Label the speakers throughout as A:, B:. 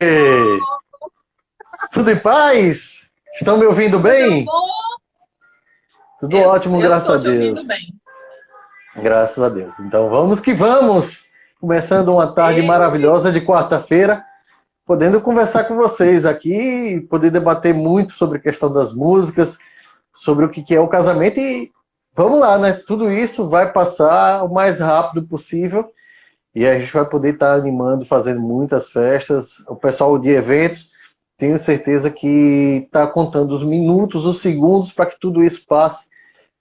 A: Ei, tudo em paz? Estão me ouvindo
B: Tudo
A: bem?
B: bom?
A: Tudo
B: Eu
A: ótimo,
B: eu
A: graças a
B: estou te ouvindo
A: Deus.
B: bem.
A: Graças a Deus. Então vamos que vamos! Começando uma tarde
B: E
A: maravilhosa de quarta-feira, podendo conversar com vocês aqui, poder debater muito sobre a questão das músicas, sobre o que é o casamento e vamos lá, né? Tudo isso vai passar o mais rápido possível e a gente vai poder estar animando, fazendo muitas festas. O pessoal de eventos, tenho certeza que está contando os minutos, os segundos para que tudo isso passe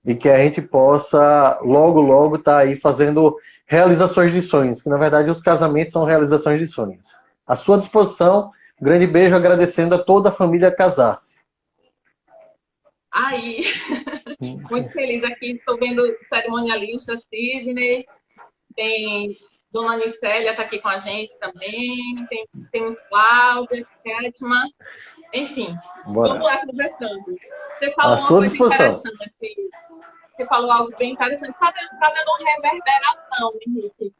A: e que a gente possa logo, logo estar aí fazendo realizações de sonhos, que na verdade os casamentos são realizações de sonhos. À sua disposição, um grande beijo agradecendo a toda a família Casar-se.
B: aí, muito feliz aqui. Estou vendo o cerimonialista Sidney, tem Dona Nicélia está aqui com a gente também, temos Cláudia, Kétima, enfim, vamos
A: Bora.
B: lá conversando. Você
A: À
B: falou uma
A: sua
B: coisa
A: disposição.
B: interessante, você falou algo bem interessante, está dando uma reverberação, Henrique.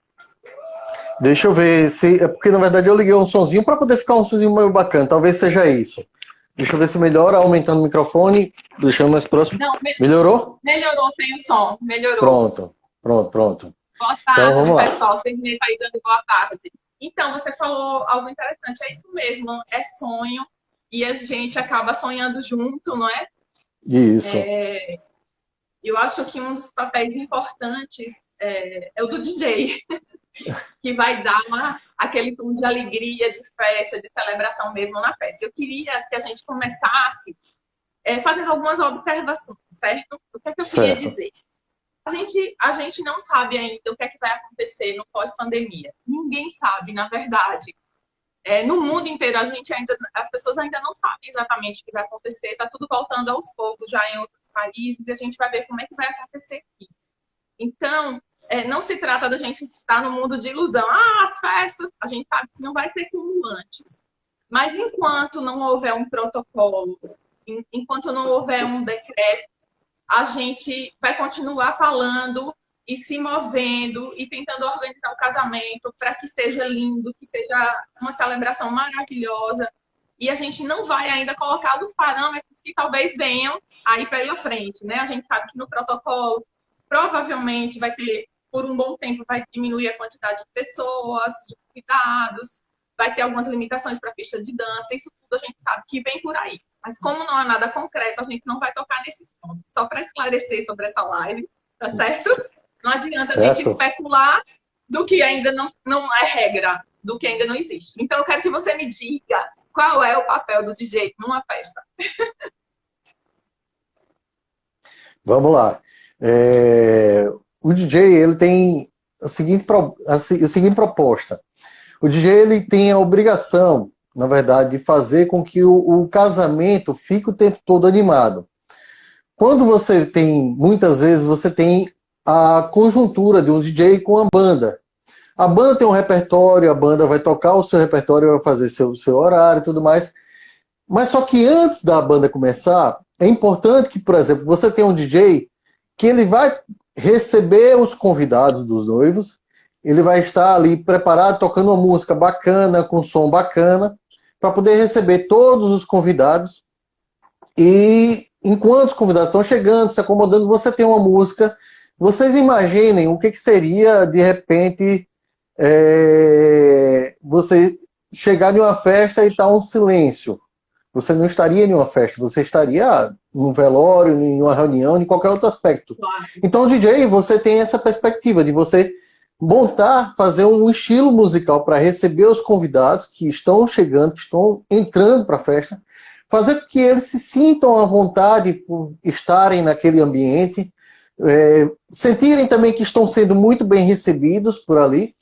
A: Deixa eu ver se. É porque na verdade eu liguei um sonzinho para poder ficar um sonzinho meio bacana. Talvez seja isso. Deixa eu ver se melhora, aumentando o microfone, deixando mais próximo.
B: Não,
A: Melhorou?
B: melhorou sem o som, melhorou.
A: Pronto, pronto, pronto.
B: Boa
A: Então
B: tarde,
A: vamos lá.
B: pessoal. Sidney está aí dando boa tarde. Então, você falou algo interessante, é isso mesmo, é sonho, e a gente acaba sonhando junto, não é?
A: Isso.
B: Eu acho que um dos papéis importantes é o do DJ, que vai dar aquele tom de alegria, de festa, de celebração mesmo na festa. Eu queria que a gente começasse fazendo algumas observações, certo? O que é que eu queria
A: Certo.
B: dizer? A gente não sabe ainda o que é que vai acontecer no pós-pandemia. Ninguém sabe, na verdade. No mundo inteiro, as pessoas ainda não sabem exatamente o que vai acontecer. Está tudo voltando aos poucos já em outros países e a gente vai ver como é que vai acontecer aqui. Então, não se trata da gente estar no mundo de ilusão. Ah, as festas, a gente sabe que não vai ser como antes. Mas enquanto não houver um protocolo, enquanto não houver um decreto, a gente vai continuar falando e se movendo e tentando organizar o casamento para que seja lindo, que seja uma celebração maravilhosa. E a gente não vai ainda colocar os parâmetros que talvez venham aí pela frente, né? A gente sabe que no protocolo provavelmente vai ter, por um bom tempo, vai diminuir a quantidade de pessoas, de convidados, vai ter algumas limitações para a pista de dança, isso tudo a gente sabe que vem por aí. Mas como não há nada concreto, a gente não vai tocar nesses pontos. Só para esclarecer sobre essa live, tá certo? Não adianta a gente
A: Certo?
B: especular do que ainda não é regra, do que ainda não existe. Então, eu quero que você me diga qual é o papel do DJ numa festa.
A: Vamos lá. O DJ ele tem a seguinte proposta. O DJ ele tem a obrigação, na verdade, de fazer com que o casamento fique o tempo todo animado. Quando você tem, muitas vezes, você tem a conjuntura de um DJ com a banda. A banda tem um repertório, a banda vai tocar o seu repertório, vai fazer seu horário e tudo mais. Mas só que antes da banda começar, é importante que, por exemplo, você tenha um DJ que ele vai receber os convidados dos noivos, ele vai estar ali preparado, tocando uma música bacana, com som bacana, para poder receber todos os convidados. E enquanto os convidados estão chegando, se acomodando, você tem uma música. Vocês imaginem o que seria, de repente, você chegar em uma festa e estar um silêncio. Você não estaria em uma festa, você estaria num velório, em uma reunião, em qualquer outro aspecto.
B: Claro.
A: Então, DJ, você tem essa perspectiva de você montar, fazer um estilo musical para receber os convidados que estão chegando, que estão entrando para a festa, fazer com que eles se sintam à vontade por estarem naquele ambiente, sentirem também que estão sendo muito bem recebidos por ali,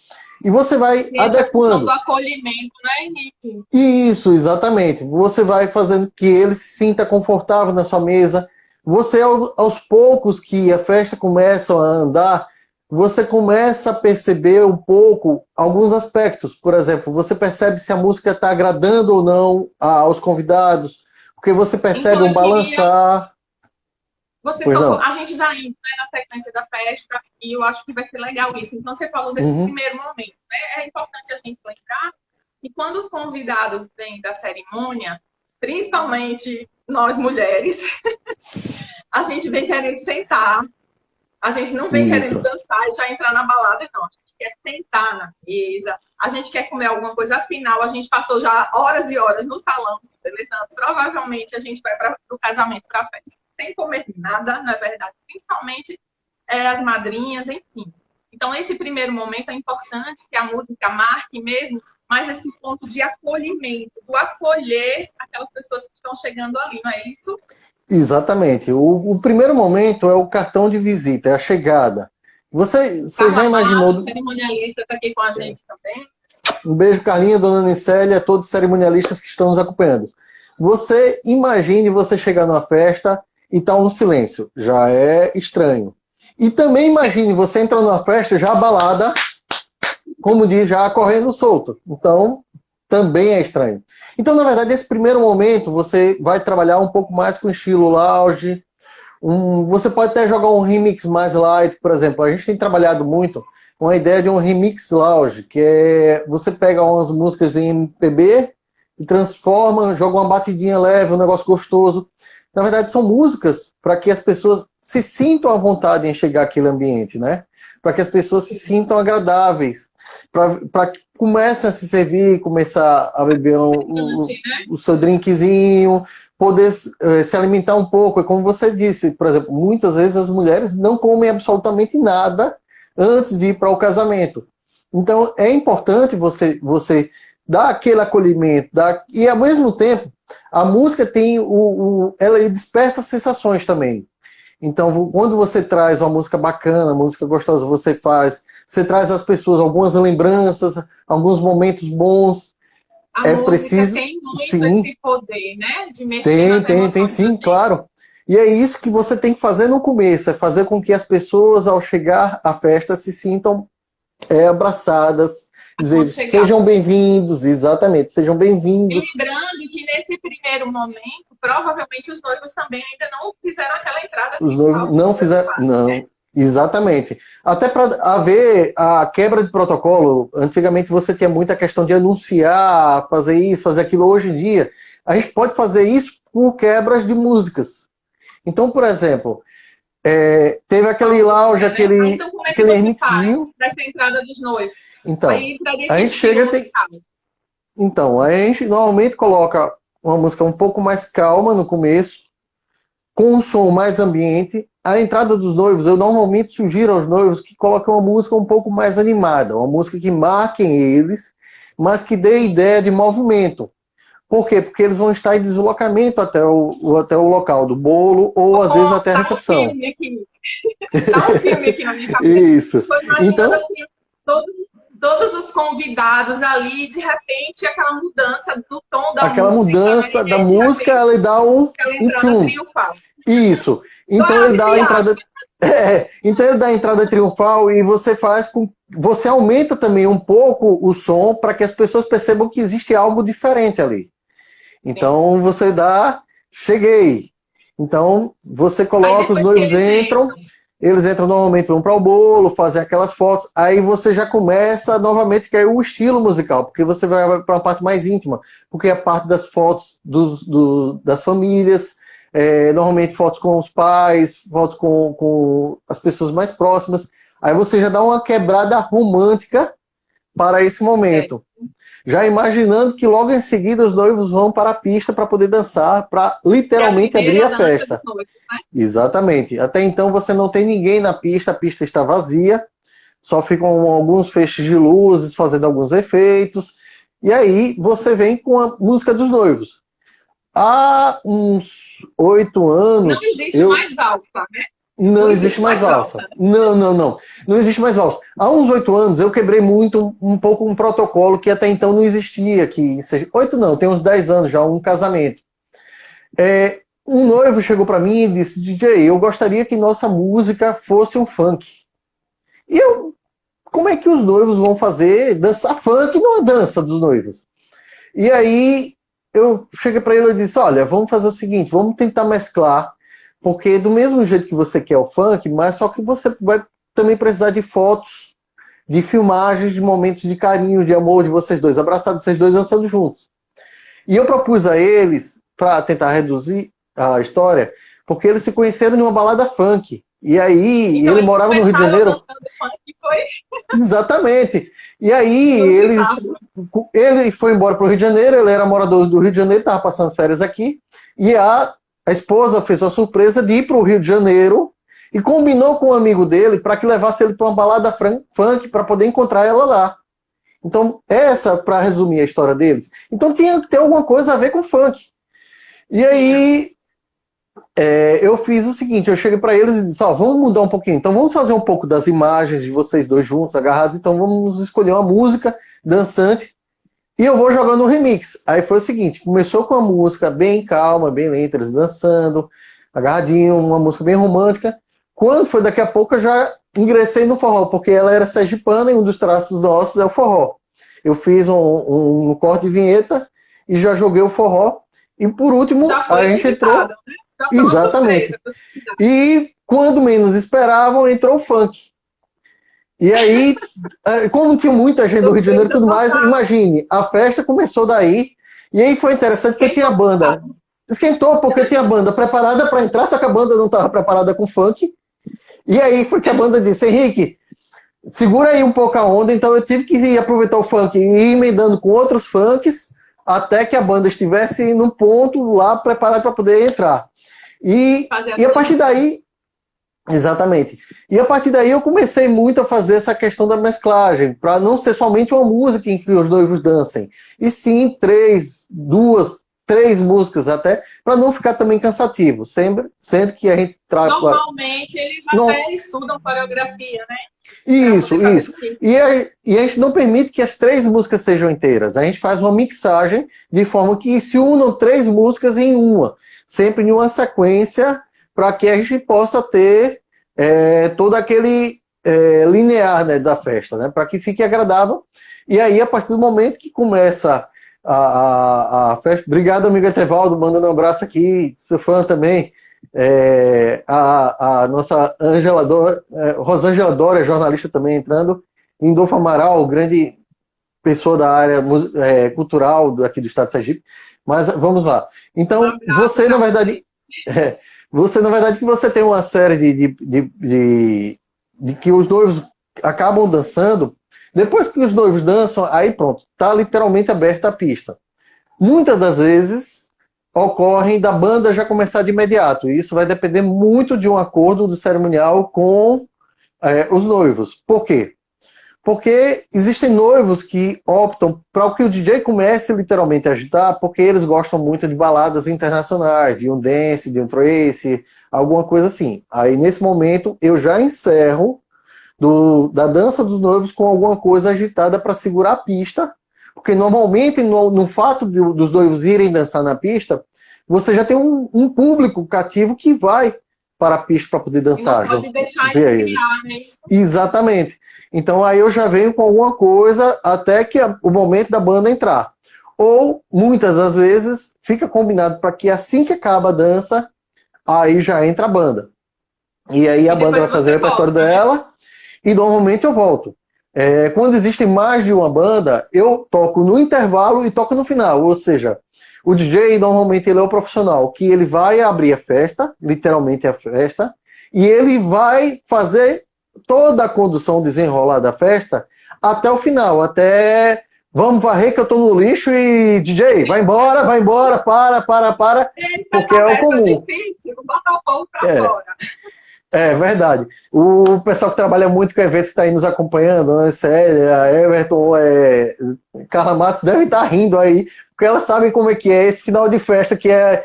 A: e você vai
B: E entra a função do
A: adequando.
B: acolhimento, né, Henrique?
A: Isso, exatamente. Você vai fazendo que ele se sinta confortável na sua mesa. Você, aos poucos que a festa começa a andar, você começa a perceber um pouco alguns aspectos. Por exemplo, você percebe se a música está agradando ou não aos convidados, porque você percebe
B: Então,
A: um
B: eu queria.
A: balançar.
B: Você
A: Pois
B: tocou.
A: não?
B: A gente vai indo, né, na sequência da festa e eu acho que vai ser legal isso. Então, você falou desse
A: Uhum.
B: primeiro momento, né? É importante a gente lembrar E quando os convidados vêm da cerimônia, principalmente nós mulheres, a gente vem querendo sentar, a gente não vem querendo
A: Isso.
B: dançar e já entrar na balada, não. A gente quer sentar na mesa, a gente quer comer alguma coisa. Afinal, a gente passou já horas e horas no salão, beleza? Provavelmente a gente vai para o casamento, para a festa, sem comer nada, não é verdade? Principalmente as madrinhas, enfim. Então, esse primeiro momento é importante que a música marque mesmo, mas esse ponto de acolhimento, do acolher aquelas pessoas que estão chegando ali, não é isso?
A: Exatamente. O primeiro momento é o cartão de visita, é a chegada. Você já imaginou...
B: O cerimonialista está aqui com a gente também.
A: Um beijo, Carlinha, dona Nicélia, a todos os cerimonialistas que estão nos acompanhando. Você imagine você chegar numa festa e tá um silêncio. Já é estranho. E também imagine você entrar numa festa já balada, como diz, já correndo solto. Então, também é estranho. Então, na verdade, nesse primeiro momento, você vai trabalhar um pouco mais com estilo lounge. Você pode até jogar um remix mais light, por exemplo. A gente tem trabalhado muito com a ideia de um remix lounge, que é você pega umas músicas em MPB e transforma, joga uma batidinha leve, um negócio gostoso. Na verdade, são músicas para que as pessoas se sintam à vontade em chegar àquele ambiente, né? Para que as pessoas se sintam agradáveis, para que comecem a se servir, começar a beber o seu drinkzinho, poder se alimentar um pouco. É como você disse, por exemplo, muitas vezes as mulheres não comem absolutamente nada antes de ir para o casamento. Então, é importante você dar aquele acolhimento, e ao mesmo tempo, a música tem ela desperta sensações também. Então, quando você traz uma música bacana, uma música gostosa, você traz às pessoas algumas lembranças, alguns momentos bons.
B: A música preciso, tem muito sim, esse poder, né? De mexer
A: tem sim, claro. E é isso que você tem que fazer no começo, é fazer com que as pessoas, ao chegar à festa, se sintam abraçadas, dizer, sejam bem-vindos, exatamente, sejam bem-vindos.
B: Lembrando que nesse primeiro momento, provavelmente os noivos também ainda não fizeram aquela entrada.
A: Os noivos não fizeram, não, exatamente. Até para haver a quebra de protocolo, antigamente você tinha muita questão de anunciar, fazer isso, fazer aquilo. Hoje em dia, a gente pode fazer isso por quebras de músicas. Então, por exemplo, teve aquele lounge, aquele remixinho.
B: Dessa entrada dos noivos.
A: Então, a gente chega Então, a gente normalmente coloca uma música um pouco mais calma no começo, com um som mais ambiente. A entrada dos noivos, eu normalmente sugiro aos noivos que coloquem uma música um pouco mais animada, uma música que marquem eles, mas que dê ideia de movimento. Por quê? Porque eles vão estar em deslocamento até o local do bolo, ou às vezes até a recepção.
B: Um filme aqui. Dá um filme aqui na minha cabeça.
A: Isso. Então,
B: assim, todos os convidados ali, de repente, aquela mudança do tom da música.
A: Aquela mudança da música, ela dá um
B: triunfal.
A: Isso. Então ele dá a entrada. Então ele dá a entrada triunfal e você aumenta também um pouco o som para que as pessoas percebam que existe algo diferente ali. Então você dá, cheguei. Então você coloca, os noivos entram, eles entram normalmente, vão para o bolo, fazem aquelas fotos, aí você já começa novamente a cair o estilo musical, porque você vai para a parte mais íntima, porque é a parte das fotos das famílias, normalmente fotos com os pais, fotos com as pessoas mais próximas, aí você já dá uma quebrada romântica para esse momento. Já imaginando que logo em seguida os noivos vão para a pista para poder dançar, para literalmente abrir a festa.
B: Noivos, né?
A: Exatamente. Até então você não tem ninguém na pista, a pista está vazia, só ficam alguns feixes de luzes fazendo alguns efeitos, e aí você vem com a música dos noivos. Há uns 8 anos...
B: Não existe mais valsa, né?
A: Não existe mais valsa. Não existe mais valsa. Há uns 8 anos eu quebrei um pouco um protocolo que até então não existia aqui. 8 não, tem uns 10 anos já, um casamento. Um noivo chegou para mim e disse, DJ, eu gostaria que nossa música fosse um funk. E como é que os noivos vão fazer dançar funk numa dança dos noivos? E aí eu cheguei para ele e disse, olha, vamos fazer o seguinte, vamos tentar mesclar, porque do mesmo jeito que você quer o funk, mas só que você vai também precisar de fotos de filmagens de momentos de carinho, de amor de vocês dois, abraçados, vocês dois dançando juntos. E eu propus a eles, para tentar reduzir a história, porque eles se conheceram numa balada funk. E aí,
B: Então,
A: ele morava no Rio de Janeiro.
B: Funk, foi?
A: Exatamente. E aí, ele foi embora para o Rio de Janeiro, ele era morador do Rio de Janeiro, estava passando as férias aqui, e a esposa fez a surpresa de ir para o Rio de Janeiro e combinou com um amigo dele para que levasse ele para uma balada funk para poder encontrar ela lá. Então, essa, para resumir a história deles. Então, tinha que ter alguma coisa a ver com funk. E aí, eu fiz o seguinte, eu cheguei para eles e disse, vamos mudar um pouquinho. Então, vamos fazer um pouco das imagens de vocês dois juntos, agarrados. Então, vamos escolher uma música dançante e eu vou jogando um remix. Aí foi o seguinte, começou com uma música bem calma, bem lenta, eles dançando, agarradinho, uma música bem romântica. Quando foi daqui a pouco, eu já ingressei no forró, porque ela era sergipana e um dos traços nossos é o forró. Eu fiz um corte de vinheta e já joguei o forró. E por último, a gente entrou... Né? Exatamente. E quando menos esperavam, entrou o funk. E aí, como tinha muita gente do Rio de Janeiro e tudo mais, imagine, a festa começou daí. E aí foi interessante porque tinha a banda. Esquentou porque tinha a banda preparada para entrar, só que a banda não estava preparada com funk. E aí foi que a banda disse, Henrique, segura aí um pouco a onda, então eu tive que aproveitar o funk e ir emendando com outros funks, até que a banda estivesse no ponto lá preparada para poder entrar. E a partir daí, exatamente, e a partir daí eu comecei muito a fazer essa questão da mesclagem, para não ser somente uma música em que os noivos dancem, e sim três músicas até, para não ficar também cansativo, sendo que a gente traz...
B: Normalmente eles até estudam coreografia, né?
A: Isso. E a gente não permite que as 3 músicas sejam inteiras. A gente faz uma mixagem de forma que se unam 3 músicas em uma, sempre em uma sequência, para que a gente possa ter todo aquele linear, né, da festa, né, para que fique agradável. E aí, a partir do momento que começa a festa... Obrigado, amigo Etevaldo, mandando um abraço aqui, sou fã também. A nossa Rosângela Dória, jornalista também entrando, Lindolfo Amaral, grande pessoa da área cultural aqui do estado de Sergipe. Mas vamos lá. Então, você, na verdade, que você tem uma série de que os noivos acabam dançando. Depois que os noivos dançam, aí pronto, está literalmente aberta a pista. Muitas das vezes ocorrem da banda já começar de imediato. E isso vai depender muito de um acordo do cerimonial com os noivos. Por quê? Porque existem noivos que optam para que o DJ comece literalmente a agitar, porque eles gostam muito de baladas internacionais, de um dance, de um trance, alguma coisa assim. Aí, nesse momento, eu já encerro da dança dos noivos com alguma coisa agitada para segurar a pista, porque normalmente, no fato dos noivos irem dançar na pista, você já tem um público cativo que vai para a pista para poder dançar.
B: Não pode deixar eles criar, né?
A: Exatamente. Então aí eu já venho com alguma coisa até que o momento da banda entrar. Ou, muitas das vezes, fica combinado para que assim que acaba a dança, aí já entra a banda. E aí a banda vai fazer o repertório dela, e normalmente eu volto. Quando existe mais de uma banda, eu toco no intervalo e toco no final. Ou seja, o DJ normalmente ele é o profissional, que ele vai abrir a festa, literalmente a festa, e ele vai fazer toda a condução desenrolar da festa até o final, até vamos varrer que eu tô no lixo e DJ, vai embora, para, porque é o comum.
B: É difícil, vou botar o povo pra fora.
A: É verdade. O pessoal que trabalha muito com eventos está aí nos acompanhando, né? Célia, Everton, Carla Matos devem estar rindo aí, porque elas sabem como é que é esse final de festa, que é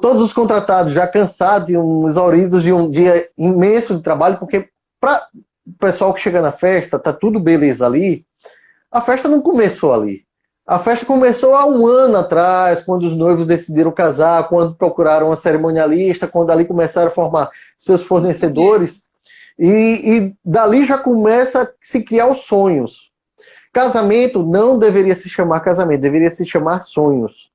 A: todos os contratados já cansados, exauridos de um dia imenso de trabalho, porque para o pessoal que chega na festa, tá tudo beleza ali, a festa não começou ali. A festa começou há 1 ano atrás, quando os noivos decidiram casar, quando procuraram uma cerimonialista, quando ali começaram a formar seus fornecedores, e dali já começa a se criar os sonhos. Casamento não deveria se chamar casamento, deveria se chamar sonhos.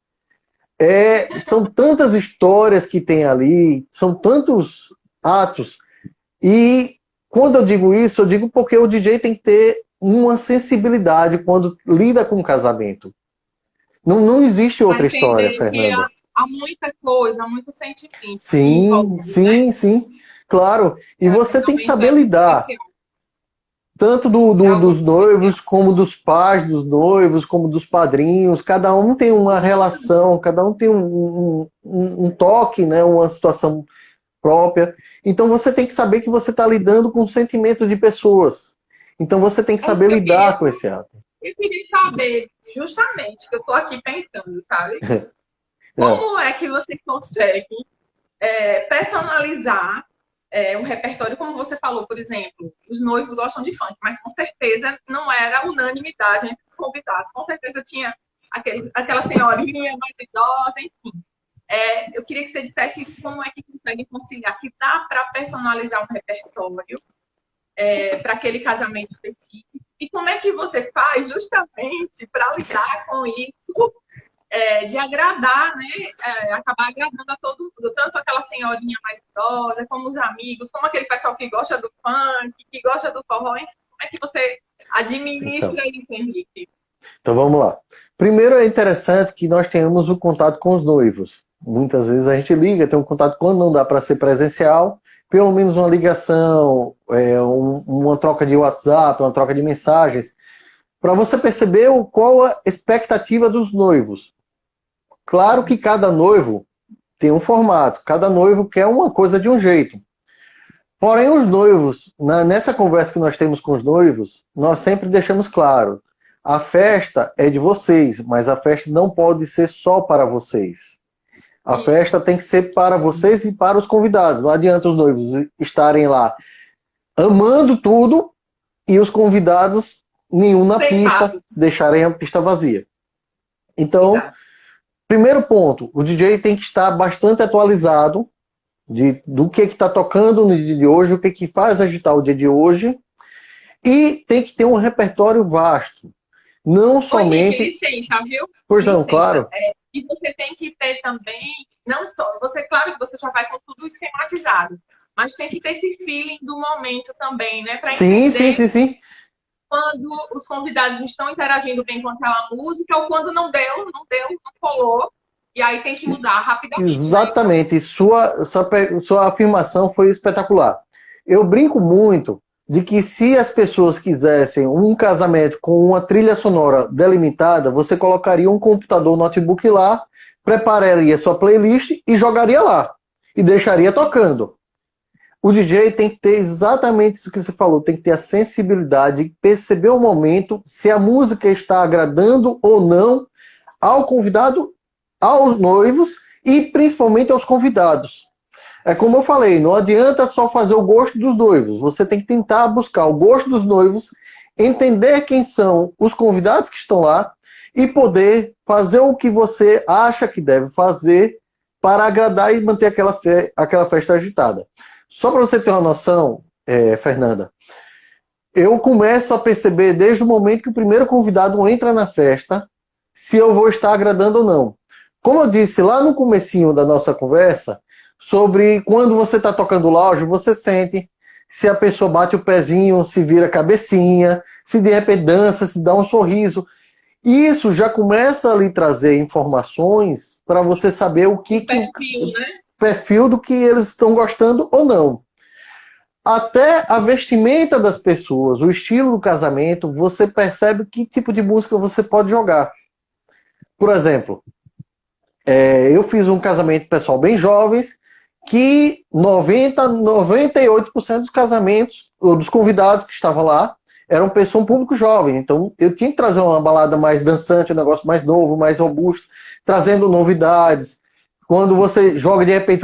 A: São tantas histórias que tem ali, são tantos atos, e Quando eu digo isso, eu digo porque o DJ tem que ter uma sensibilidade quando lida com o casamento. Não existe outra história,
B: entender que
A: Fernanda.
B: há muita coisa, há muito sentimento
A: Sim,
B: envolvido, né?
A: sim, sim. Claro. E você tem que
B: Realmente
A: saber
B: é muito
A: lidar,
B: especial.
A: tanto
B: É algo
A: dos
B: muito especial.
A: noivos, como dos pais dos noivos, como dos padrinhos. Cada um tem uma relação, cada um tem um toque, né? Uma situação própria. Então você tem que saber que você está lidando com o sentimento de pessoas. Então você tem que
B: É isso
A: saber
B: que
A: lidar com esse ato.
B: eu queria saber, justamente, que eu estou aqui pensando, sabe?
A: É.
B: Como é que você consegue personalizar um repertório, como você falou, por exemplo, os noivos gostam de funk, mas com certeza não era unanimidade entre os convidados. Com certeza tinha aquela senhorinha mais idosa, enfim. Eu queria que você dissesse isso, como é que consegue conciliar, se dá para personalizar um repertório para aquele casamento específico, e como é que você faz justamente para lidar com isso, de agradar, né? Acabar agradando a todo mundo, tanto aquela senhorinha mais idosa, como os amigos, como aquele pessoal que gosta do funk, que gosta do forró, enfim, como é que você
A: Então,
B: administra isso, Henrique?
A: então vamos lá. Primeiro é interessante que nós tenhamos o contato com os noivos. Muitas vezes a gente liga, tem um contato quando não dá para ser presencial, pelo menos uma ligação, uma troca de WhatsApp, uma troca de mensagens, para você perceber qual a expectativa dos noivos. Claro que cada noivo tem um formato, cada noivo quer uma coisa de um jeito. Porém, os noivos, nessa conversa que nós temos com os noivos, nós sempre deixamos claro, a festa é de vocês, mas a festa não pode ser só para vocês. A
B: Isso.
A: festa tem que ser para vocês e para os convidados. Não adianta os noivos estarem lá amando tudo e os convidados, nenhum na pista, deixarem a pista vazia. Então,
B: Exato.
A: primeiro ponto, o DJ tem que estar bastante atualizado do que está tocando no dia de hoje, o que faz agitar o dia de hoje, e tem que ter um repertório vasto. Não somente...
B: Henrique, licença, viu?
A: Pois não,
B: Licença.
A: claro.
B: E você tem que ter também, não só, claro que você já vai com tudo esquematizado, mas tem que ter esse feeling do momento também, né? Para
A: Sim, sim,
B: entender
A: sim, sim.
B: quando os convidados estão interagindo bem com aquela música ou quando não deu, não colou. E aí tem que mudar rapidamente, né?
A: Exatamente. Sua afirmação foi espetacular. Eu brinco muito de que se as pessoas quisessem um casamento com uma trilha sonora delimitada, você colocaria um computador, notebook lá, prepararia sua playlist e jogaria lá. E deixaria tocando. O DJ tem que ter exatamente isso que você falou, tem que ter a sensibilidade de perceber o momento, se a música está agradando ou não ao convidado, aos noivos e principalmente aos convidados. É como eu falei, não adianta só fazer o gosto dos noivos, você tem que tentar buscar o gosto dos noivos, entender quem são os convidados que estão lá e poder fazer o que você acha que deve fazer para agradar e manter aquela festa agitada. Só para você ter uma noção, Fernanda, eu começo a perceber desde o momento que o primeiro convidado entra na festa se eu vou estar agradando ou não. Como eu disse lá no comecinho da nossa conversa, sobre quando você está tocando lounge, você sente se a pessoa bate o pezinho, se vira a cabecinha, se de repente dança, se dá um sorriso. Isso já começa a lhe trazer informações para você saber o
B: Perfil, né?
A: perfil do que eles estão gostando ou não. Até a vestimenta das pessoas, o estilo do casamento, você percebe que tipo de música você pode jogar. Por exemplo, eu fiz um casamento pessoal bem jovens, que 98% dos casamentos, ou dos convidados que estavam lá, eram pessoas, um público jovem. Então, eu tinha que trazer uma balada mais dançante, um negócio mais novo, mais robusto, trazendo novidades. Quando você joga, de repente,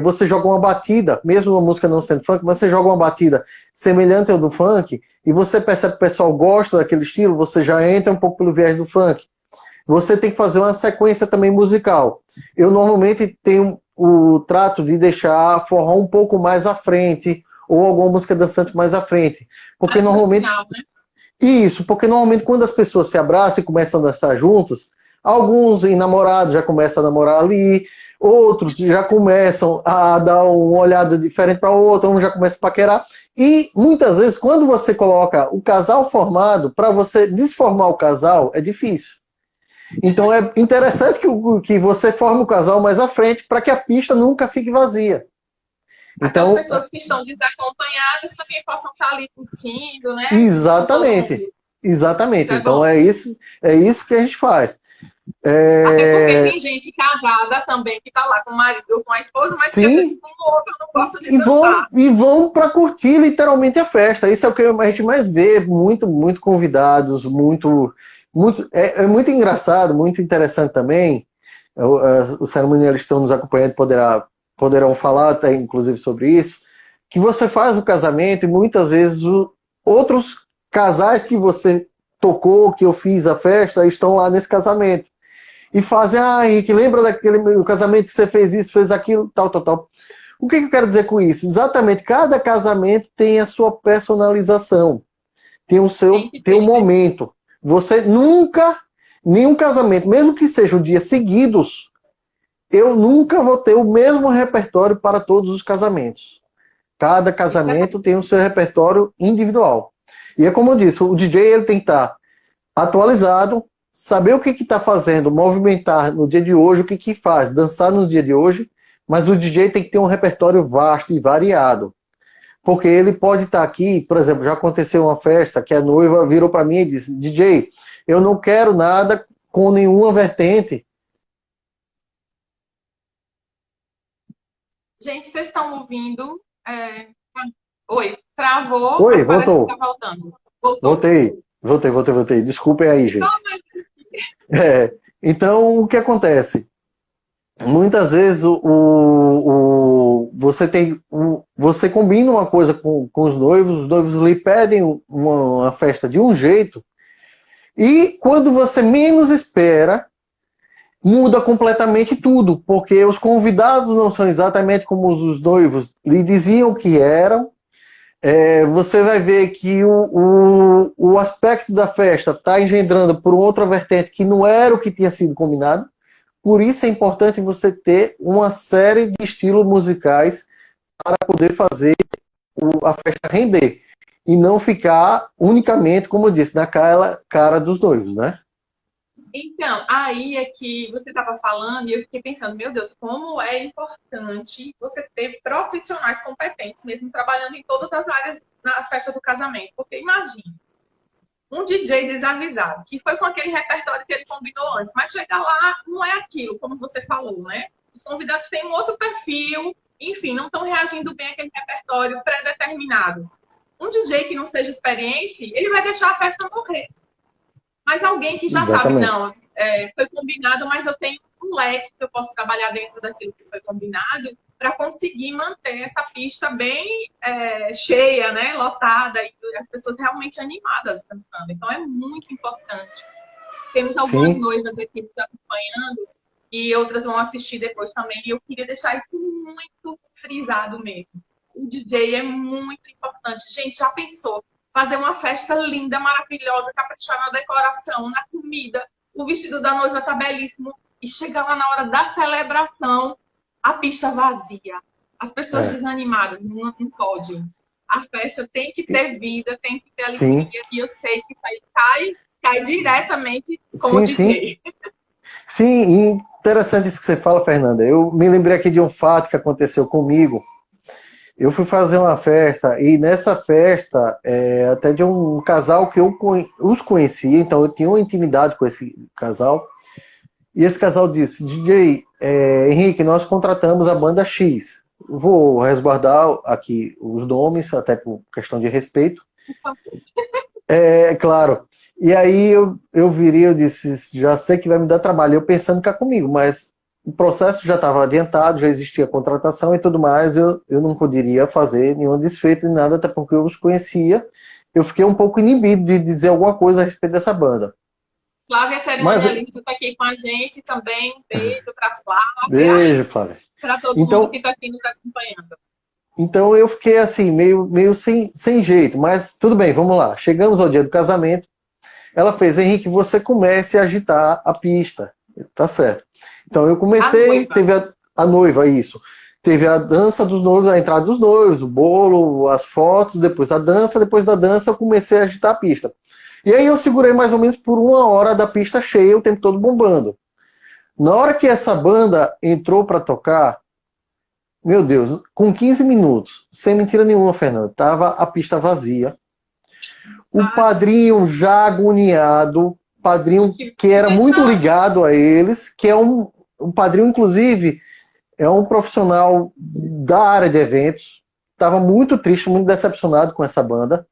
A: você joga uma batida, mesmo a música não sendo funk, você joga uma batida semelhante ao do funk, e você percebe que o pessoal gosta daquele estilo, você já entra um pouco pelo viés do funk. Você tem que fazer uma sequência também musical. Eu normalmente tenho o trato de deixar forró um pouco mais à frente, ou alguma música dançante mais à frente. Porque normalmente...
B: Final, né?
A: Isso, porque normalmente quando as pessoas se abraçam e começam a dançar juntas, alguns enamorados já começam a namorar ali, outros já começam a dar uma olhada diferente para o outro, um já começa a paquerar. E muitas vezes, quando você coloca o casal formado, para você desformar o casal, é difícil. Então é interessante que você forme o casal mais à frente para que a pista nunca fique vazia.
B: Até as
A: Então,
B: pessoas que estão desacompanhadas também possam estar ali curtindo, né?
A: exatamente. Exatamente.
B: Isso é
A: Então
B: bom.
A: é isso que a gente faz.
B: Até porque tem gente casada também que está lá com o marido ou com a esposa, mas que às vezes
A: Sim,
B: com o outro não gosta de
A: vão,
B: dançar.
A: e vão para curtir literalmente a festa. Isso é o que a gente mais vê, muito convidados, é muito engraçado, muito interessante também. Os cerimonialistas que estão nos acompanhando poderão falar até inclusive sobre isso, que você faz o casamento e muitas vezes outros casais que você tocou, que eu fiz a festa, estão lá nesse casamento. E fazem, Henrique, lembra daquele casamento que você fez isso, fez aquilo, tal, tal, tal. O que eu quero dizer com isso? Exatamente, cada casamento tem a sua personalização, tem um momento. Você nunca, nenhum casamento, mesmo que sejam dias seguidos, eu nunca vou ter o mesmo repertório para todos os casamentos. Cada casamento tem o seu repertório individual. E é como eu disse, o DJ ele tem que estar atualizado, saber o que está fazendo, movimentar no dia de hoje, o que faz, dançar no dia de hoje, mas o DJ tem que ter um repertório vasto e variado. Porque ele pode estar aqui, por exemplo, já aconteceu uma festa que a noiva virou para mim e disse, DJ, eu não quero nada com nenhuma vertente.
B: Gente, vocês estão ouvindo? Oi, travou,
A: Oi,
B: mas parece que está
A: voltou.
B: voltando. Voltou.
A: Voltei. Desculpem aí, gente. Então, o que acontece? Muitas vezes você combina uma coisa com os noivos lhe pedem uma festa de um jeito, e quando você menos espera, muda completamente tudo, porque os convidados não são exatamente como os noivos lhe diziam que eram. Você vai ver que o aspecto da festa está engendrando por outra vertente que não era o que tinha sido combinado. Por isso é importante você ter uma série de estilos musicais para poder fazer a festa render. E não ficar unicamente, como eu disse, naquela cara dos noivos, né?
B: Então, aí é que você estava falando e eu fiquei pensando, meu Deus, como é importante você ter profissionais competentes, mesmo trabalhando em todas as áreas na festa do casamento. Porque imagine, um DJ desavisado, que foi com aquele repertório que ele combinou antes, mas chegar lá não é aquilo, como você falou, né? Os convidados têm um outro perfil, enfim, não estão reagindo bem àquele repertório pré-determinado. Um DJ que não seja experiente, ele vai deixar a festa morrer. Mas alguém que já sabe,
A: Exatamente.
B: não, foi combinado, mas eu tenho um leque que eu posso trabalhar dentro daquilo que foi combinado para conseguir manter essa pista bem cheia, né, lotada, e as pessoas realmente animadas dançando. Então é muito importante. Temos algumas
A: Sim.
B: noivas aqui nos acompanhando e outras vão assistir depois também. E eu queria deixar isso muito frisado mesmo. O DJ é muito importante. Gente, já pensou? Fazer uma festa linda, maravilhosa, caprichar na decoração, na comida, o vestido da noiva tá belíssimo, e chegar lá na hora da celebração, a pista vazia, as pessoas desanimadas, não pode. A festa tem que ter vida, tem que ter alegria, e eu sei que isso aí cai diretamente com o DJ.
A: Sim, interessante isso que você fala, Fernanda. Eu me lembrei aqui de um fato que aconteceu comigo. Eu fui fazer uma festa, e nessa festa, até de um casal que eu os conhecia, então eu tinha uma intimidade com esse casal, e esse casal disse, DJ, Henrique, nós contratamos a banda X. Vou resguardar aqui os nomes, até por questão de respeito. Claro. E aí eu virei, eu disse, já sei que vai me dar trabalho. Eu pensando que é comigo, mas o processo já estava adiantado, já existia a contratação e tudo mais, eu não poderia fazer nenhum desfeito nem nada, até porque eu os conhecia. Eu fiquei um pouco inibido de dizer alguma coisa a respeito dessa banda.
B: Flávia cerimonialista está aqui com a gente também. Um beijo para Flávia.
A: Beijo, Flávia.
B: Para todo mundo que está aqui nos acompanhando.
A: Então eu fiquei assim, meio sem jeito, mas tudo bem, vamos lá. Chegamos ao dia do casamento. Ela fez, Henrique, você comece a agitar a pista. Tá certo. Então eu comecei, A noiva, isso. Teve a dança dos noivos, a entrada dos noivos, o bolo, as fotos, depois a dança. Depois da dança eu comecei a agitar a pista. E aí eu segurei mais ou menos por 1 hora da pista cheia, o tempo todo bombando. Na hora que essa banda entrou para tocar, meu Deus, com 15 minutos, sem mentira nenhuma, Fernando, tava a pista vazia. O padrinho já agoniado, padrinho que era muito ligado a eles, que é um padrinho, inclusive, é um profissional da área de eventos, estava muito triste, muito decepcionado com essa banda.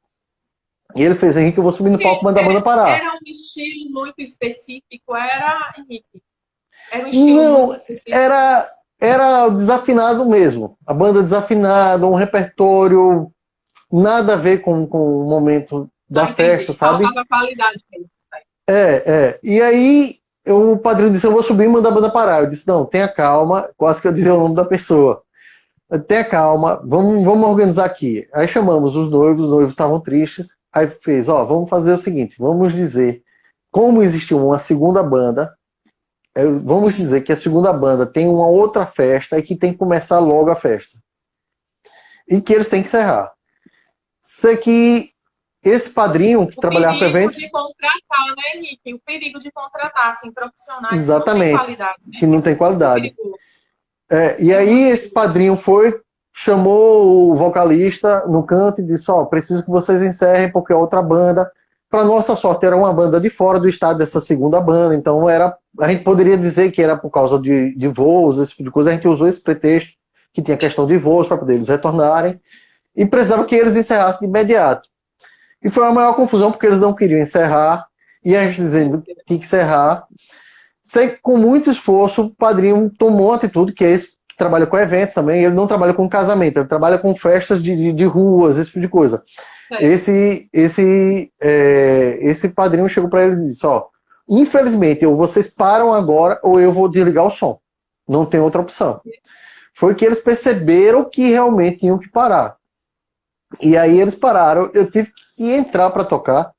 A: E ele fez: Henrique, eu vou subir no palco e mandar a banda parar.
B: Era um estilo muito específico, era, Henrique? Era um estilo
A: Não,
B: muito específico?
A: era desafinado mesmo. A banda desafinada, um repertório nada a ver com o momento da festa, sabe?
B: Faltava qualidade mesmo.
A: E aí o padrinho disse: eu vou subir e mandar a banda parar. Eu disse: não, tenha calma. Quase que eu disse o nome da pessoa. Tenha calma, vamos organizar aqui. Aí chamamos os noivos estavam tristes. Aí fez: vamos fazer o seguinte, vamos dizer, como existiu uma segunda banda, vamos dizer que a segunda banda tem uma outra festa e que tem que começar logo a festa. E que eles têm que encerrar. Sei que esse padrinho que trabalhava para eventos...
B: O perigo de contratar, né, Henrique? O perigo de contratar, assim, profissionais
A: exatamente,
B: que não tem qualidade. Né?
A: Que não tem qualidade. E aí esse padrinho chamou o vocalista no canto e disse: preciso que vocês encerrem porque a outra banda, para nossa sorte, era uma banda de fora do estado dessa segunda banda, então a gente poderia dizer que era por causa de voos, esse tipo de coisa. A gente usou esse pretexto que tinha questão de voos para poder eles retornarem e precisava que eles encerrassem de imediato. E foi a maior confusão porque eles não queriam encerrar e a gente dizendo que tinha que encerrar. Sei que com muito esforço o padrinho tomou uma atitude, que é esse que trabalha com eventos também. Ele não trabalha com casamento, ele trabalha com festas de ruas, esse tipo de coisa. Esse padrinho chegou para ele e disse: infelizmente, ou vocês param agora ou eu vou desligar o som. Não tem outra opção. Foi que eles perceberam que realmente tinham que parar. E aí eles pararam, eu tive que entrar para tocar.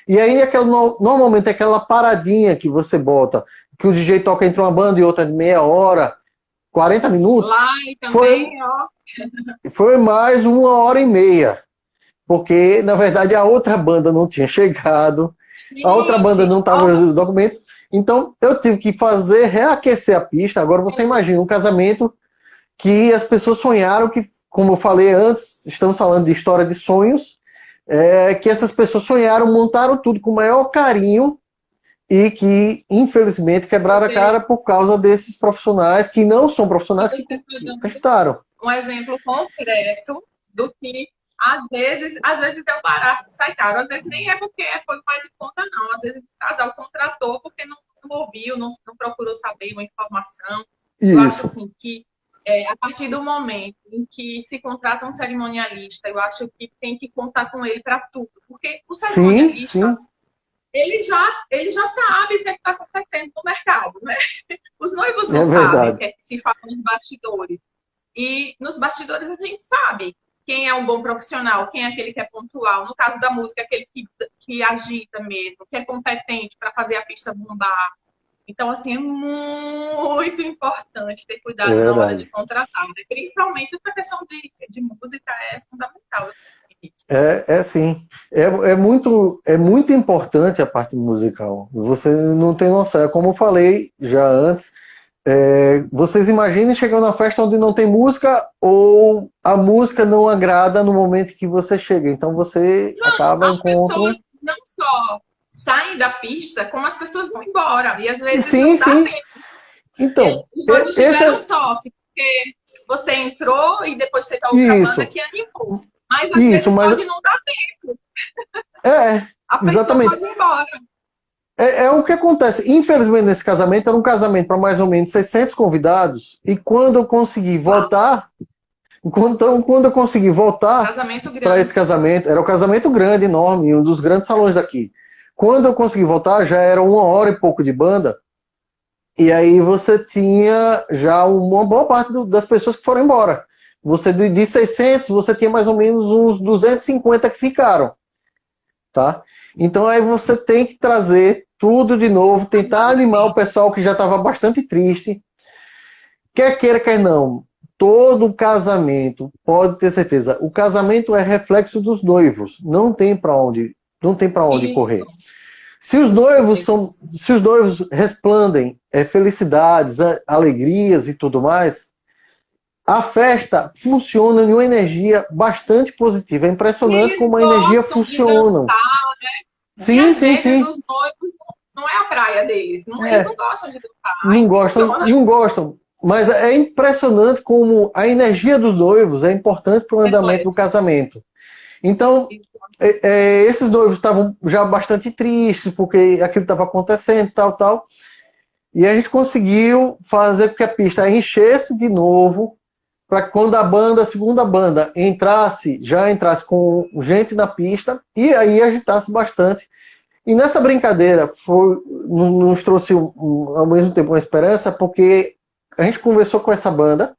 A: E aí normalmente aquela paradinha que você bota, que o DJ toca entre uma banda e outra de meia hora, 40 minutos.
B: Lá também,
A: foi mais 1 hora e meia. Porque, na verdade, a outra banda não tinha chegado, a outra banda não estava nos documentos. Então, eu tive que reaquecer a pista. Agora, você imagina um casamento que as pessoas sonharam, que, como eu falei antes, estamos falando de história de sonhos, que essas pessoas sonharam, montaram tudo com o maior carinho e que, infelizmente, quebraram a cara por causa desses profissionais que não são profissionais que ajudaram.
B: Um exemplo concreto do que às vezes é um barato que sai caro, às vezes nem é porque foi mais em conta, não. Às vezes o casal contratou porque não ouviu, não procurou saber uma informação.
A: Isso.
B: Eu acho assim que a partir do momento em que se contrata um cerimonialista, eu acho que tem que contar com ele para tudo. Porque o cerimonialista,
A: sim.
B: Ele já sabe o que está acontecendo no mercado, né? Os noivos não sabem o que se fala nos bastidores. E nos bastidores a gente sabe quem é um bom profissional, quem é aquele que é pontual. No caso da música, aquele que agita mesmo, que é competente para fazer a pista bombar. Então, assim, é muito importante ter cuidado na hora de contratar. Né? Principalmente essa questão de música é fundamental.
A: Sim. É muito importante a parte musical. Você não tem noção. É como eu falei já antes. Vocês imaginem chegando na festa onde não tem música ou a música não agrada no momento que você chega. Então você acaba
B: as pessoas não só saem da pista, como as pessoas vão embora. E às vezes não dá tempo.
A: Então,
B: os dois tiveram sorte, porque você entrou e depois você tá outra banda que animou. Mas às vezes pode não dar tempo. A pessoa
A: exatamente.
B: Pode ir embora.
A: É o que acontece. Infelizmente, nesse casamento, era um casamento para mais ou menos 600 convidados. E quando eu consegui voltar... Quando eu consegui voltar para esse casamento, era um casamento grande, enorme, um dos grandes salões daqui. Quando eu consegui voltar, já era 1 hora e pouco de banda. E aí você tinha já uma boa parte das pessoas que foram embora. Você de 600, você tinha mais ou menos uns 250 que ficaram. Tá? Então aí você tem que trazer tudo de novo, tentar animar o pessoal que já estava bastante triste. quer queira, quer não, todo casamento, pode ter certeza, o casamento é reflexo dos noivos, não tem para onde
B: Isso.
A: correr. Se os noivos resplandem felicidades, alegrias e tudo mais, a festa funciona em uma energia bastante positiva. É
B: E
A: impressionante
B: eles
A: como a energia
B: gostam de
A: funciona.
B: dançar, e
A: Sim,
B: às
A: sim,
B: vezes
A: sim.
B: os noivos não é a praia deles. Eles não gostam de dançar.
A: Não
B: Aí
A: gostam,
B: funciona.
A: não gostam. Mas é impressionante como a energia dos noivos é importante para o andamento do
B: Reflete.
A: casamento. Então, esses noivos estavam já bastante tristes, porque aquilo estava acontecendo, tal, tal. E a gente conseguiu fazer com que a pista enchesse de novo, para que quando a segunda banda, já entrasse com gente na pista, e aí agitasse bastante. E nessa brincadeira nos trouxe ao mesmo tempo uma esperança, porque a gente conversou com essa banda,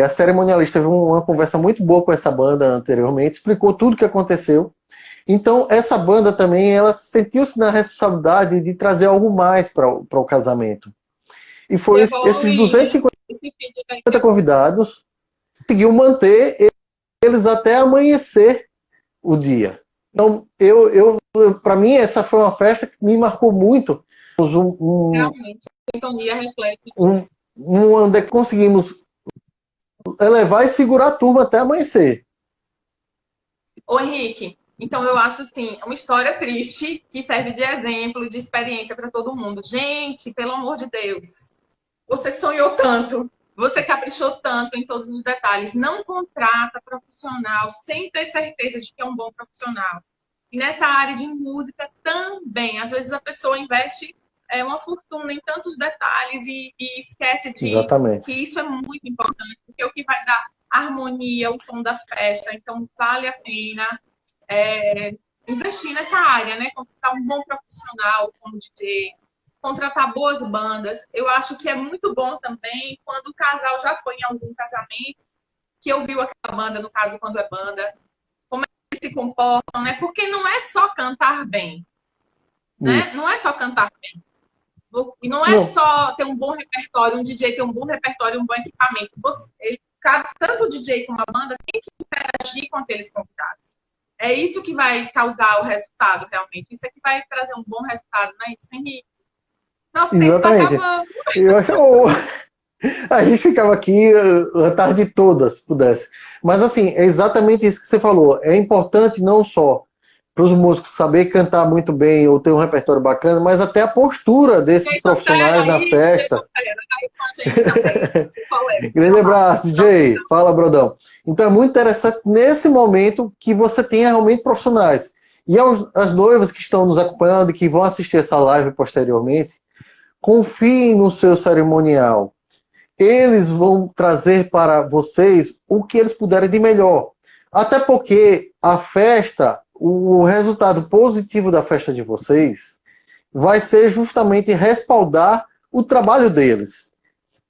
A: a cerimonialista teve uma conversa muito boa com essa banda anteriormente, explicou tudo o que aconteceu. Então, essa banda também, ela sentiu-se na responsabilidade de trazer algo mais para o casamento. E foi esses
B: Evoluir
A: 250
B: esse feedback.
A: convidados, conseguiu manter eles até amanhecer o dia. Então, para mim, essa foi uma festa que me marcou muito.
B: Realmente, a sintonia reflete.
A: Onde conseguimos elevar e segurar a turma até amanhecer.
B: Ô, Henrique, então eu acho assim, uma história triste que serve de exemplo, de experiência para todo mundo. Gente, pelo amor de Deus, você sonhou tanto, você caprichou tanto em todos os detalhes. Não contrata profissional sem ter certeza de que é um bom profissional. E nessa área de música também. Às vezes a pessoa investe uma fortuna em tantos detalhes e esquece que
A: Exatamente.
B: isso é muito importante, porque é o que vai dar harmonia, o tom da festa. Então, vale a pena investir nessa área, né? Contratar um bom profissional como DJ, contratar boas bandas. Eu acho que é muito bom também quando o casal já foi em algum casamento, que ouviu aquela banda, no caso, quando é banda, como eles se comportam, né? Porque não é só cantar bem, né?
A: Isso.
B: Não é só cantar bem. E não é
A: Não,
B: só ter um bom repertório, um DJ ter um bom repertório, um bom equipamento. Tanto o DJ como a banda tem que interagir com aqueles convidados. É isso que vai causar o resultado, realmente. Isso é que vai trazer um bom resultado, não é isso, Henrique? Nosso tempo está
A: exatamente.
B: acabando.
A: A gente ficava aqui a tarde toda, se pudesse. Mas, assim, é exatamente isso que você falou. É importante não só para os músicos saber cantar muito bem ou ter um repertório bacana, mas até a postura desses
B: Jason Terra
A: profissionais na
B: aí,
A: festa.
B: Jason Terra, tá aí com a gente também. Esse colega.
A: Grande abraço, DJ. Fala, Brodão. Então é muito interessante nesse momento que você tenha realmente profissionais. E as noivas que estão nos acompanhando e que vão assistir essa live posteriormente, confiem no seu cerimonial. Eles vão trazer para vocês o que eles puderem de melhor. Até porque a festa, o resultado positivo da festa de vocês vai ser justamente respaldar o trabalho deles.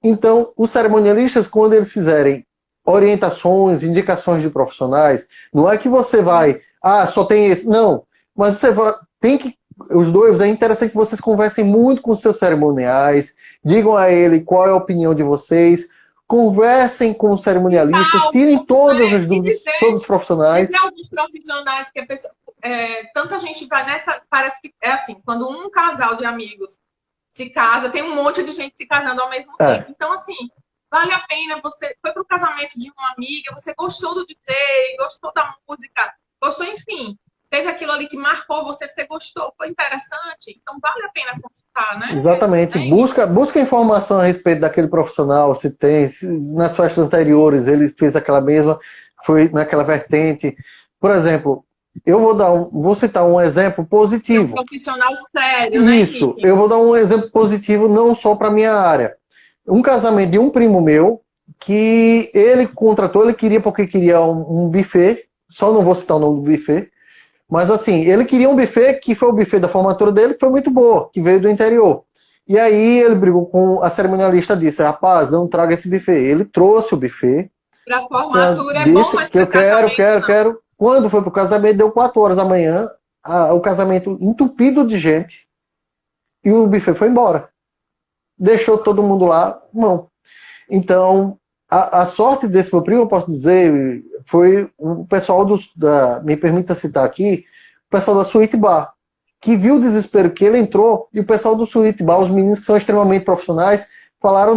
A: Então, os cerimonialistas, quando eles fizerem orientações, indicações de profissionais, não é que você vai, só tem esse. Não, mas você tem que. Os noivos, é interessante que vocês conversem muito com os seus cerimoniais, digam a ele qual é a opinião de vocês, conversem com os cerimonialistas, tirem todas as dúvidas sobre os profissionais.
B: Dizer alguns profissionais que a pessoa. Tanta gente vai nessa. Parece que é assim, quando um casal de amigos se casa, tem um monte de gente se casando ao mesmo tempo. Então, assim, vale a pena. Você foi para o casamento de uma amiga, você gostou do DJ, gostou da música, gostou, enfim. Teve aquilo ali que marcou você, você gostou, foi interessante. Então, vale a pena consultar, né?
A: Exatamente. Busca informação a respeito daquele profissional, se tem, se nas festas anteriores ele fez aquela mesma, foi naquela vertente. Por exemplo, eu vou citar um exemplo positivo.
B: Um profissional sério, né,
A: Isso,
B: Henrique?
A: eu vou dar um exemplo positivo não só para minha área. Um casamento de um primo meu, que ele contratou, ele queria porque queria um buffet, só não vou citar o nome do buffet, mas assim, ele queria um buffet que foi o buffet da formatura dele, que foi muito boa, que veio do interior. E aí ele brigou com a cerimonialista, disse, rapaz, não traga esse buffet. Ele trouxe o buffet.
B: Para a formatura é
A: disse
B: bom, mas
A: que eu quero. Quando foi pro casamento, deu 4 horas da manhã, o casamento entupido de gente, e o buffet foi embora. deixou todo mundo lá, não. Então, a sorte desse meu primo, eu posso dizer, foi o pessoal me permita citar aqui, o pessoal da Suite Bar, que viu o desespero que ele entrou, e o pessoal do Suite Bar, os meninos que são extremamente profissionais, falaram,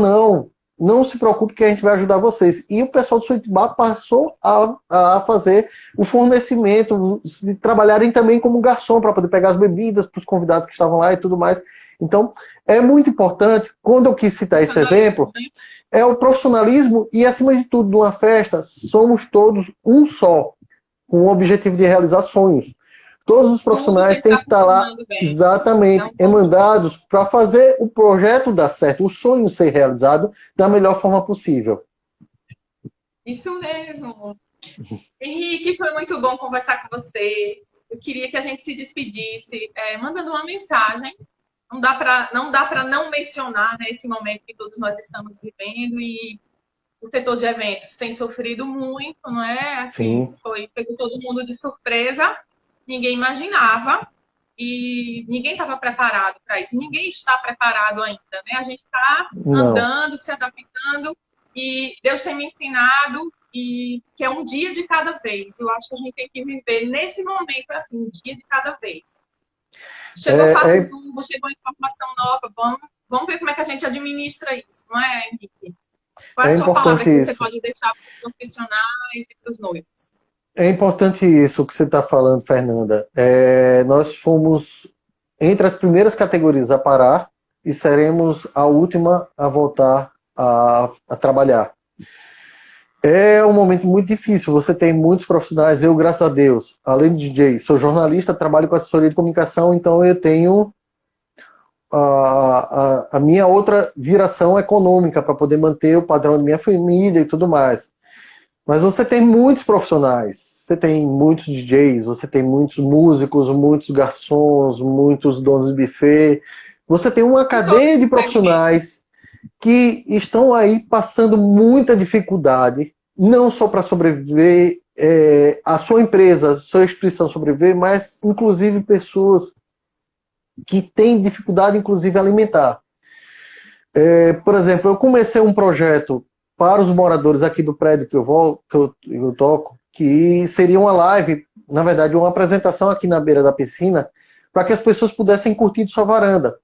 A: não se preocupe que a gente vai ajudar vocês. E o pessoal do Suite Bar passou a fazer o fornecimento, de trabalharem também como garçom, para poder pegar as bebidas para os convidados que estavam lá e tudo mais. Então, é muito importante, quando eu quis citar esse exemplo, é o profissionalismo e, acima de tudo, numa festa, somos todos um só, com o objetivo de realizar sonhos. Todos os profissionais têm que estar lá, exatamente, emandados para fazer o projeto dar certo, o sonho ser realizado da melhor forma possível.
B: Isso mesmo. Henrique, foi muito bom conversar com você. Eu queria que a gente se despedisse, mandando uma mensagem. Não dá para não mencionar, né, esse momento que todos nós estamos vivendo, e o setor de eventos tem sofrido muito, não é? Assim, pegou todo mundo de surpresa, ninguém imaginava e ninguém estava preparado para isso. Ninguém está preparado ainda, né? A gente está andando, se adaptando, e Deus tem me ensinado que é um dia de cada vez. Eu acho que a gente tem que viver nesse momento assim, um dia de cada vez. Chegou fato novo, chegou informação nova, vamos ver como é que a gente administra isso, não é, Henrique? Qual é a sua palavra que você pode deixar para os profissionais e para os noivos?
A: É importante isso que você está falando, Fernanda. Nós fomos entre as primeiras categorias a parar e seremos a última a voltar a trabalhar. É um momento muito difícil, você tem muitos profissionais, eu, graças a Deus, além de DJ, sou jornalista, trabalho com assessoria de comunicação, então eu tenho a minha outra viração econômica para poder manter o padrão da minha família e tudo mais. Mas você tem muitos profissionais, você tem muitos DJs, você tem muitos músicos, muitos garçons, muitos donos de buffet, você tem uma cadeia de profissionais que estão aí passando muita dificuldade, não só para sobreviver, a sua empresa, a sua instituição sobreviver, mas inclusive pessoas que têm dificuldade, inclusive, alimentar. Por exemplo, eu comecei um projeto para os moradores aqui do prédio que eu toco, que seria uma live, na verdade, uma apresentação aqui na beira da piscina, para que as pessoas pudessem curtir de sua varanda.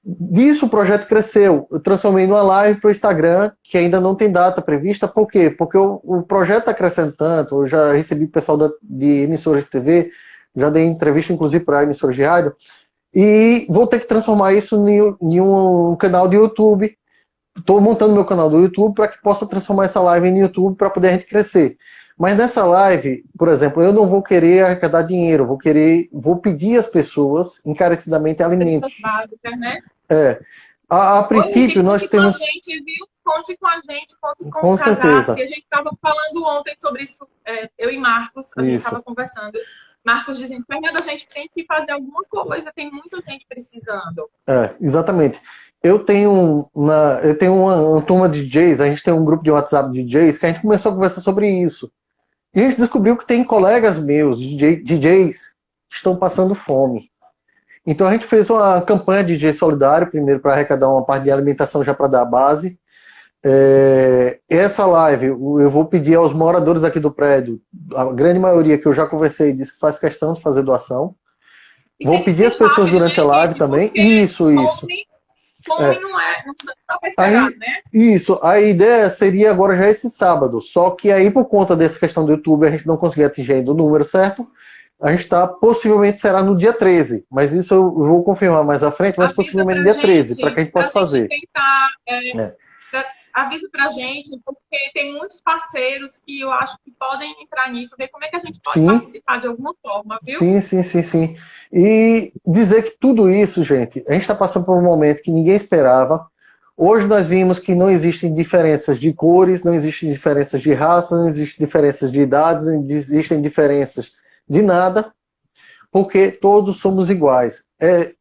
A: Disso o projeto cresceu. Eu transformei numa live para o Instagram, que ainda não tem data prevista. Por quê? Porque o projeto está crescendo tanto. Eu já recebi pessoal de emissoras de TV, já dei entrevista, inclusive, para emissoras de rádio, e vou ter que transformar isso em um canal de YouTube. Estou montando meu canal do YouTube para que possa transformar essa live em YouTube para poder a gente crescer. Mas nessa live, por exemplo, eu não vou querer arrecadar dinheiro, vou pedir às pessoas encarecidamente alimentos.
B: Básicas, né?
A: A princípio, nós temos...
B: Conte com a gente, conte com
A: o
B: casal, porque a gente estava falando ontem sobre isso, eu e Marcos, a gente estava conversando. Marcos dizendo, Fernanda, a gente tem que fazer alguma coisa, tem muita gente precisando.
A: Exatamente. Eu tenho uma turma de DJs, a gente tem um grupo de WhatsApp de DJs, que a gente começou a conversar sobre isso. E a gente descobriu que tem colegas meus, DJs, que estão passando fome. Então a gente fez uma campanha de DJ solidário, primeiro para arrecadar uma parte de alimentação já para dar a base. Essa live eu vou pedir aos moradores aqui do prédio, a grande maioria que eu já conversei disse que faz questão de fazer doação. Vou pedir às pessoas durante a live também. Isso.
B: Fome não dá para esperar, né?
A: Isso, a ideia seria agora já esse sábado, só que aí por conta dessa questão do YouTube a gente não conseguiu atingir ainda o número certo, a gente possivelmente será no dia 13, mas isso eu vou confirmar mais à frente, mas possivelmente no dia 13, para que a gente possa fazer.
B: Avisa pra gente, porque tem muitos parceiros que eu acho que podem entrar nisso, ver como é que a gente pode participar de alguma forma, viu?
A: Sim. E dizer que tudo isso, gente, a gente está passando por um momento que ninguém esperava. Hoje nós vimos que não existem diferenças de cores, não existem diferenças de raça, não existem diferenças de idades, não existem diferenças de nada, porque todos somos iguais.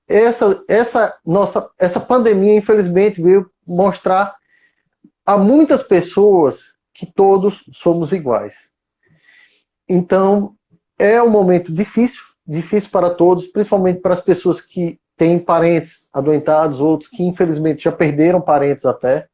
A: Essa pandemia, infelizmente, veio mostrar a muitas pessoas que todos somos iguais. Então, é um momento difícil para todos, principalmente para as pessoas que têm parentes adoentados, outros que infelizmente já perderam parentes até.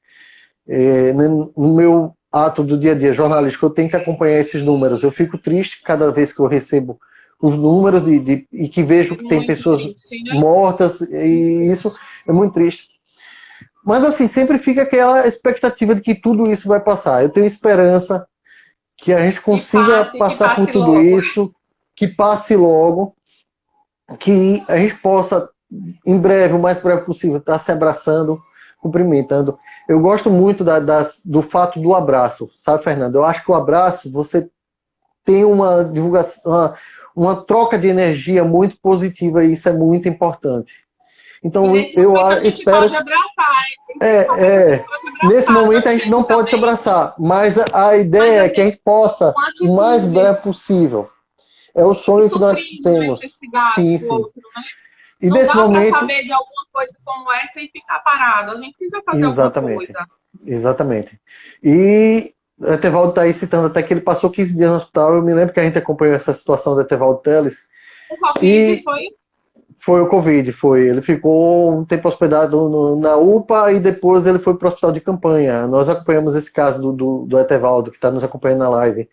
A: No meu ato do dia a dia jornalístico, eu tenho que acompanhar esses números. Eu fico triste cada vez que eu recebo os números e que vejo que tem pessoas
B: triste, né?
A: mortas, e isso é muito triste. Mas assim, sempre fica aquela expectativa de que tudo isso vai passar. Eu tenho esperança que a gente consiga passar por tudo
B: logo.
A: isso, que passe logo, que a gente possa, em breve, o mais breve possível, estar se abraçando, cumprimentando. Eu gosto muito do fato do abraço, sabe, Fernando? Eu acho que o abraço, você tem uma divulgação, uma troca de energia muito positiva, e isso é muito importante. Então, eu espero.
B: Pode abraçar,
A: Nesse momento a gente não pode se abraçar, mas a ideia é que a gente possa, o mais breve possível. É o sonho que nós temos. Sim, sim.
B: Outro, né?
A: E
B: não
A: nesse
B: dá
A: momento.
B: Pra saber de alguma coisa como essa e ficar parado. A gente precisa fazer alguma coisa.
A: Exatamente. E o Etevaldo está aí citando até que ele passou 15 dias no hospital. Eu me lembro que a gente acompanhou essa situação do Etevaldo Teles.
B: O Covid foi?
A: Foi o Covid, foi. Ele ficou um tempo hospedado na UPA e depois ele foi para o hospital de campanha. Nós acompanhamos esse caso do Etevaldo, que está nos acompanhando na live.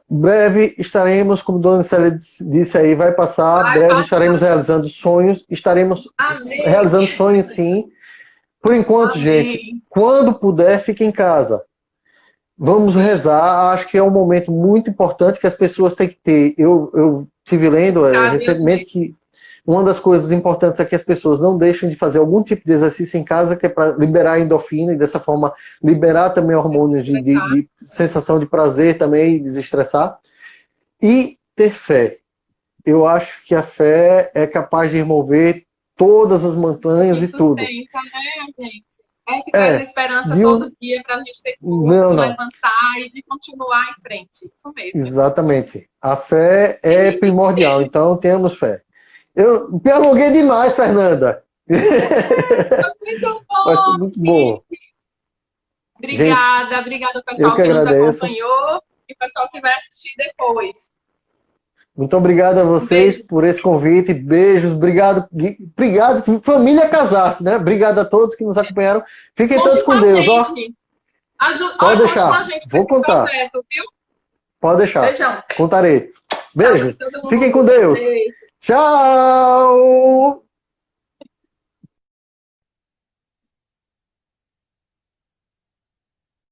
A: Breve estaremos, como a Dona Célia disse aí, vai passar. Breve estaremos realizando sonhos. Estaremos realizando sonhos, sim. Por enquanto, gente, quando puder, fique em casa. Vamos rezar. Acho que é um momento muito importante que as pessoas têm que ter. Eu estive lendo recentemente que uma das coisas importantes é que as pessoas não deixem de fazer algum tipo de exercício em casa, que é para liberar a endorfina e dessa forma liberar também hormônios de sensação de prazer também, desestressar. E ter fé. Eu acho que a fé é capaz de remover todas as montanhas e tudo.
B: Né, gente? É que traz esperança todo dia para a gente ter força de levantar e de continuar em frente. Isso mesmo.
A: Exatamente. A fé é primordial, então tenhamos fé. Eu me alonguei demais, Fernanda.
B: Muito bom.
A: Muito bom.
B: Obrigada, obrigada ao pessoal que nos acompanhou e o pessoal que vai assistir depois.
A: Muito obrigado a vocês por esse convite. Beijos. Obrigado, família Casasse, né? Obrigado a todos que nos acompanharam. Fiquem todos com Deus, ó. Pode deixar. Vou contar.
B: Projeto, viu?
A: Pode deixar.
B: Beijão.
A: Contarei. Beijo. Fiquem com Deus. Beijo. Tchau!